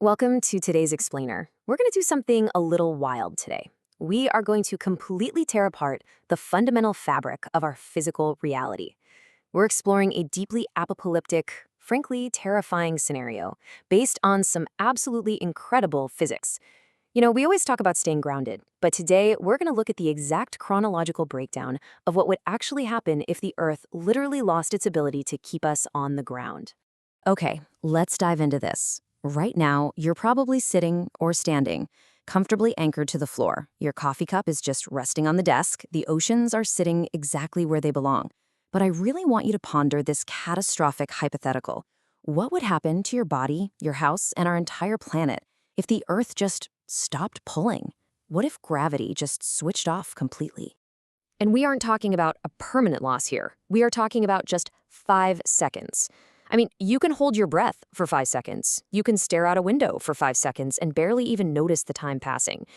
Welcome to today's explainer. We're going to do something a little wild today. We are going to completely tear apart the fundamental fabric of our physical reality. We're exploring a deeply apocalyptic, frankly terrifying scenario based on some absolutely incredible physics. We always talk about staying grounded, but today we're going to look at the exact chronological breakdown of what would actually happen if the Earth literally lost its ability to keep us on the ground. Okay, let's dive into this. Right now, you're probably sitting or standing, comfortably anchored to the floor. Your coffee cup is just resting on the desk. The oceans are sitting exactly where they belong. But I really want you to ponder this catastrophic hypothetical. What would happen to your body, your house, and our entire planet if the Earth just stopped pulling? What if gravity just switched off completely? And we aren't talking about a permanent loss here. We are talking about just 5 seconds. You can hold your breath for 5 seconds. You can stare out a window for 5 seconds and barely even notice the time passing.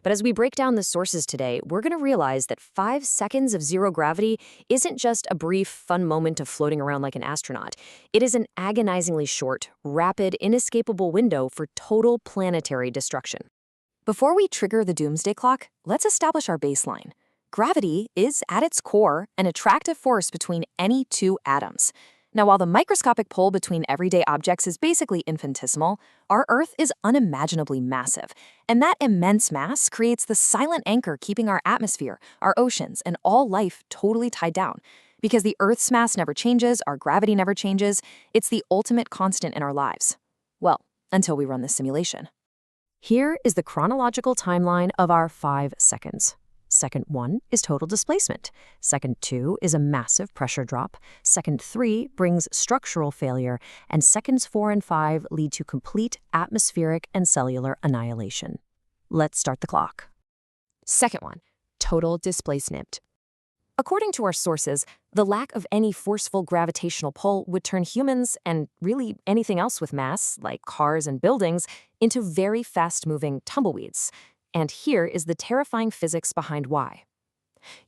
But as we break down the sources today, we're going to realize that 5 seconds of zero gravity isn't just a brief, fun moment of floating around like an astronaut. It is an agonizingly short, rapid, inescapable window for total planetary destruction. Before we trigger the doomsday clock, let's establish our baseline. Gravity is, at its core, an attractive force between any two atoms. Now, while the microscopic pull between everyday objects is basically infinitesimal, our Earth is unimaginably massive. And that immense mass creates the silent anchor keeping our atmosphere, our oceans, and all life totally tied down. Because the Earth's mass never changes, our gravity never changes, it's the ultimate constant in our lives. Well, until we run this simulation. Here is the chronological timeline of our 5 seconds. Second 1 is total displacement. Second 2 is a massive pressure drop. Second 3 brings structural failure. And seconds 4 and 5 lead to complete atmospheric and cellular annihilation. Let's start the clock. Second 1, total displacement. According to our sources, the lack of any forceful gravitational pull would turn humans, and really anything else with mass, like cars and buildings, into very fast-moving tumbleweeds. And here is the terrifying physics behind why.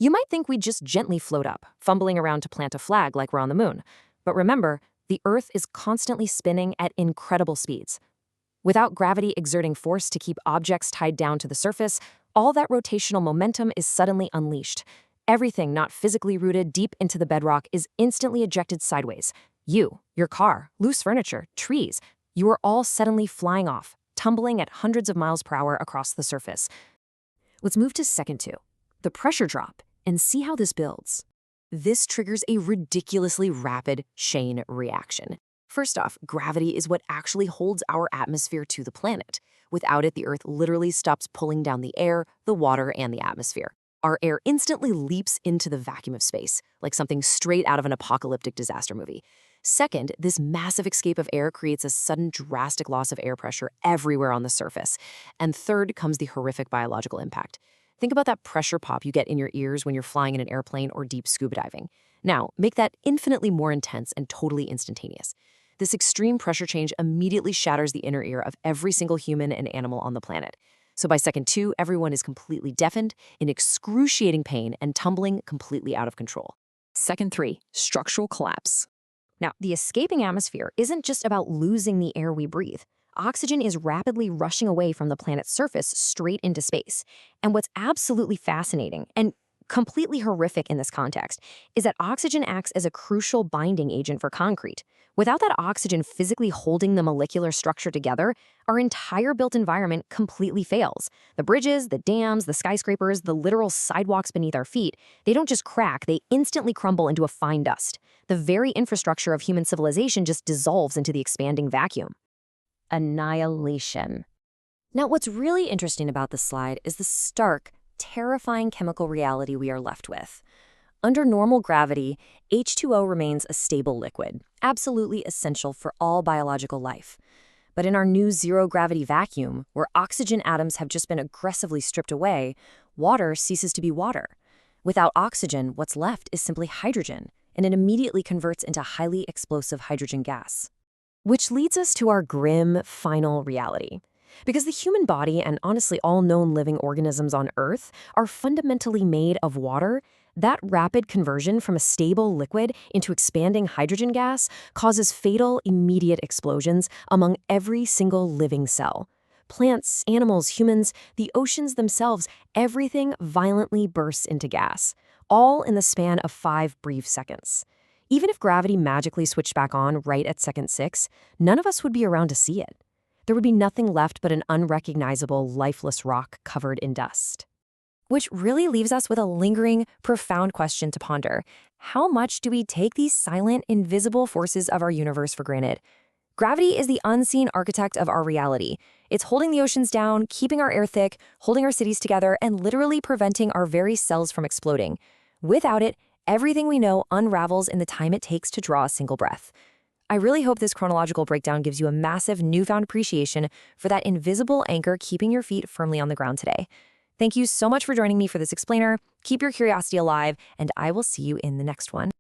You might think we'd just gently float up, fumbling around to plant a flag like we're on the moon. But remember, the Earth is constantly spinning at incredible speeds. Without gravity exerting force to keep objects tied down to the surface, all that rotational momentum is suddenly unleashed. Everything not physically rooted deep into the bedrock is instantly ejected sideways. You, your car, loose furniture, trees, you are all suddenly flying off, tumbling at hundreds of miles per hour across the surface. Let's move to second 2, the pressure drop, and see how this builds. This triggers a ridiculously rapid chain reaction. First off, gravity is what actually holds our atmosphere to the planet. Without it, the Earth literally stops pulling down the air, the water, and the atmosphere. Our air instantly leaps into the vacuum of space, like something straight out of an apocalyptic disaster movie. Second, this massive escape of air creates a sudden drastic loss of air pressure everywhere on the surface. And third comes the horrific biological impact. Think about that pressure pop you get in your ears when you're flying in an airplane or deep scuba diving. Now, make that infinitely more intense and totally instantaneous. This extreme pressure change immediately shatters the inner ear of every single human and animal on the planet. So by second 2, everyone is completely deafened, in excruciating pain, and tumbling completely out of control. Second 3, structural collapse. Now, the escaping atmosphere isn't just about losing the air we breathe. Oxygen is rapidly rushing away from the planet's surface straight into space. And what's absolutely fascinating and completely horrific in this context is that oxygen acts as a crucial binding agent for concrete. Without that oxygen physically holding the molecular structure together, our entire built environment completely fails. The bridges, the dams, the skyscrapers, the literal sidewalks beneath our feet, they don't just crack, they instantly crumble into a fine dust. The very infrastructure of human civilization just dissolves into the expanding vacuum. Annihilation. Now, what's really interesting about this slide is the stark, terrifying chemical reality we are left with. Under normal gravity, H2O remains a stable liquid, absolutely essential for all biological life. But in our new zero-gravity vacuum, where oxygen atoms have just been aggressively stripped away, water ceases to be water. Without oxygen, what's left is simply hydrogen, and it immediately converts into highly explosive hydrogen gas. Which leads us to our grim, final reality. Because the human body, and honestly all known living organisms on Earth, are fundamentally made of water, That rapid conversion from a stable liquid into expanding hydrogen gas causes fatal, immediate explosions among every single living cell. Plants, animals, humans, the oceans themselves, everything violently bursts into gas, all in the span of 5 brief seconds. Even if gravity magically switched back on right at second 6, none of us would be around to see it. There would be nothing left but an unrecognizable, lifeless rock covered in dust. Which really leaves us with a lingering, profound question to ponder. How much do we take these silent, invisible forces of our universe for granted? Gravity is the unseen architect of our reality. It's holding the oceans down, keeping our air thick, holding our cities together, and literally preventing our very cells from exploding. Without it, everything we know unravels in the time it takes to draw a single breath. I really hope this chronological breakdown gives you a massive newfound appreciation for that invisible anchor keeping your feet firmly on the ground today. Thank you so much for joining me for this explainer. Keep your curiosity alive, and I will see you in the next one.